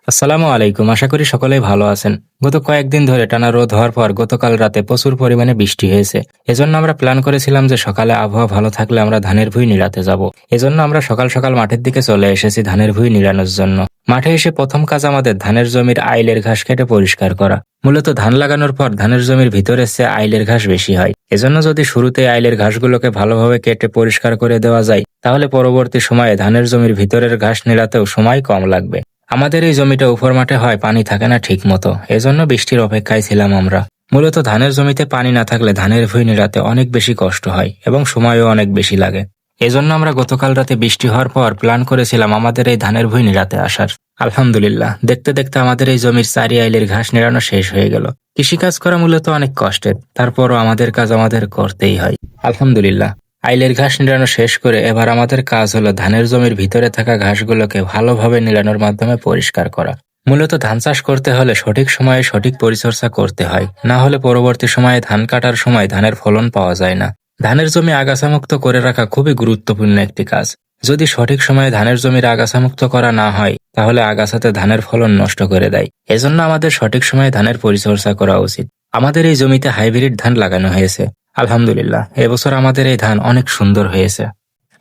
আসসালামু আলাইকুম। আশা করি সকলেই ভালো আছেন। গত কয়েকদিন ধরে টানা রোদ হওয়ার পর গতকাল রাতে প্রচুর পরিমাণে বৃষ্টি হয়েছে। এজন্য আমরা প্ল্যান করেছিলাম যে সকালে আবহাওয়া ভালো থাকলে আমরা ধানের ভুঁই নিড়াতে যাব। এজন্য আমরা সকাল সকাল মাঠের দিকে চলে এসেছি ধানের ভুঁই নিড়ানোর জন্য। মাঠে এসে প্রথম কাজ আমাদের ধানের জমির আইলের ঘাস কেটে পরিষ্কার করা। মূলত ধান লাগানোর পর ধানের জমির ভিতরের চেয়ে আইলের ঘাস বেশি হয়। এজন্য যদি শুরুতে আইলের ঘাসগুলোকে ভালোভাবে কেটে পরিষ্কার করে দেওয়া যায়, তাহলে পরবর্তী সময়ে ধানের জমির ভিতরের ঘাস নিড়াতেও সময় কম লাগবে। আমাদের এই জমিটা উপর মাঠে হয়, পানি থাকে না ঠিক মতো, এজন্য বৃষ্টির অপেক্ষায় ছিলাম আমরা। মূলত ধানের জমিতে পানি না থাকলে ধানের ভুঁই নিড়াতে অনেক বেশি কষ্ট হয় এবং সময়ও অনেক বেশি লাগে। এজন্য আমরা গতকাল রাতে বৃষ্টি হওয়ার পর প্ল্যান করেছিলাম আমাদের এই ধানের ভুঁই নিড়াতে আসার। আলহামদুলিল্লাহ, দেখতে দেখতে আমাদের এই জমির চারি আইলের ঘাস নিড়ানো শেষ হয়ে গেল। কৃষিকাজ করা মূলত অনেক কষ্টের, তারপরও আমাদের কাজ আমাদের করতেই হয়। আলহামদুলিল্লাহ, আইলের ঘাস নিড়ানো শেষ করে এবার আমাদের কাজ হলো ধানের জমির ভিতরে থাকা ঘাসগুলোকে ভালোভাবে নিড়ানোর মাধ্যমে পরিষ্কার করা। মূলত ধান চাষ করতে হলে সঠিক সময়ে সঠিক পরিচর্যা করতে হয়, না হলে পরবর্তী সময়ে ধান কাটার সময় ধানের ফলন পাওয়া যায় না। ধানের জমি আগাছামুক্ত করে রাখা খুবই গুরুত্বপূর্ণ একটি কাজ। যদি সঠিক সময়ে ধানের জমির আগাছামুক্ত করা না হয়, তাহলে আগাছাতে ধানের ফলন নষ্ট করে দেয়। এজন্য আমাদের সঠিক সময়ে ধানের পরিচর্যা করা উচিত। আমাদের এই জমিতে হাইব্রিড ধান লাগানো হয়েছে। আলহামদুলিল্লাহ, এবছর আমাদের এই ধান অনেক সুন্দর হয়েছে।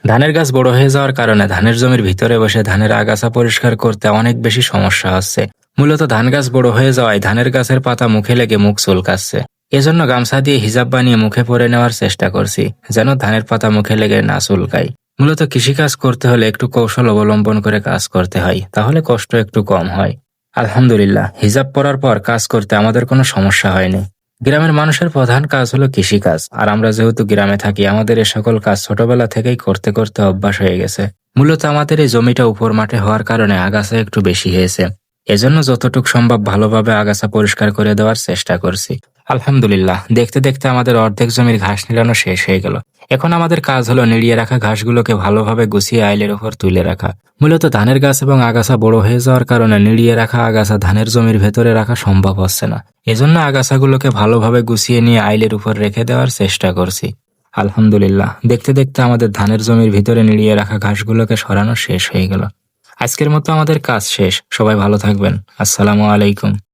ধানের গাছ বড় হয়ে যাওয়ার কারণে ধানের জমির ভিতরে বসে ধানের আগাছা পরিষ্কার করতে অনেক বেশি সমস্যা হচ্ছে। মূলত ধান গাছ বড় হয়ে যাওয়ায় ধানের গাছের পাতা মুখে লেগে মুখ চুলকাচ্ছে। এজন্য গামছা দিয়ে হিজাব বানিয়ে মুখে পরে নেওয়ার চেষ্টা করছি, যেন ধানের পাতা মুখে লেগে না চুলকায়। মূলত কৃষিকাজ করতে হলে একটু কৌশল অবলম্বন করে কাজ করতে হয়, তাহলে কষ্ট একটু কম হয়। আলহামদুলিল্লাহ, হিজাব পরার পর কাজ করতে আমাদের কোনো সমস্যা হয়নি। গ্রামের মানুষের প্রধান কাজ হলো কৃষিকাজ, আর আমরা যেহেতু গ্রামে থাকি, আমাদের এ সকল কাজ ছোটবেলা থেকেই করতে করতে অভ্যাস হয়ে গেছে। মূলত আমাদের এই জমিটা উপর মাঠে হওয়ার কারণে আগাছা একটু বেশি হয়েছে। এজন্য যতটুকু সম্ভব ভালোভাবে আগাছা পরিষ্কার করে দেওয়ার চেষ্টা করছি। আলহামদুলিল্লাহ, দেখতে দেখতে আমাদের অর্ধেক জমির ঘাস নিড়ানো শেষ হয়ে গেল। এখন আমাদের কাজ হলো নিড়িয়ে রাখা ঘাসগুলোকে ভালোভাবে গুছিয়ে আইলের উপর তুলে রাখা। মূলত ধানের গাছ এবং আগাছা বড় হয়ে যাওয়ার কারণে নিড়িয়ে রাখা আগাছা ধানের জমির ভেতরে রাখা সম্ভব হচ্ছে না। এজন্য আগাছাগুলোকে ভালোভাবে গুছিয়ে নিয়ে আইলের উপর রেখে দেওয়ার চেষ্টা করছি। আলহামদুলিল্লাহ, দেখতে দেখতে আমাদের ধানের জমির ভিতরে নিড়িয়ে রাখা ঘাসগুলোকে সরানো শেষ হয়ে গেল। আজকের মতো আমাদের কাজ শেষ। সবাই ভালো থাকবেন। আসসালামু আলাইকুম।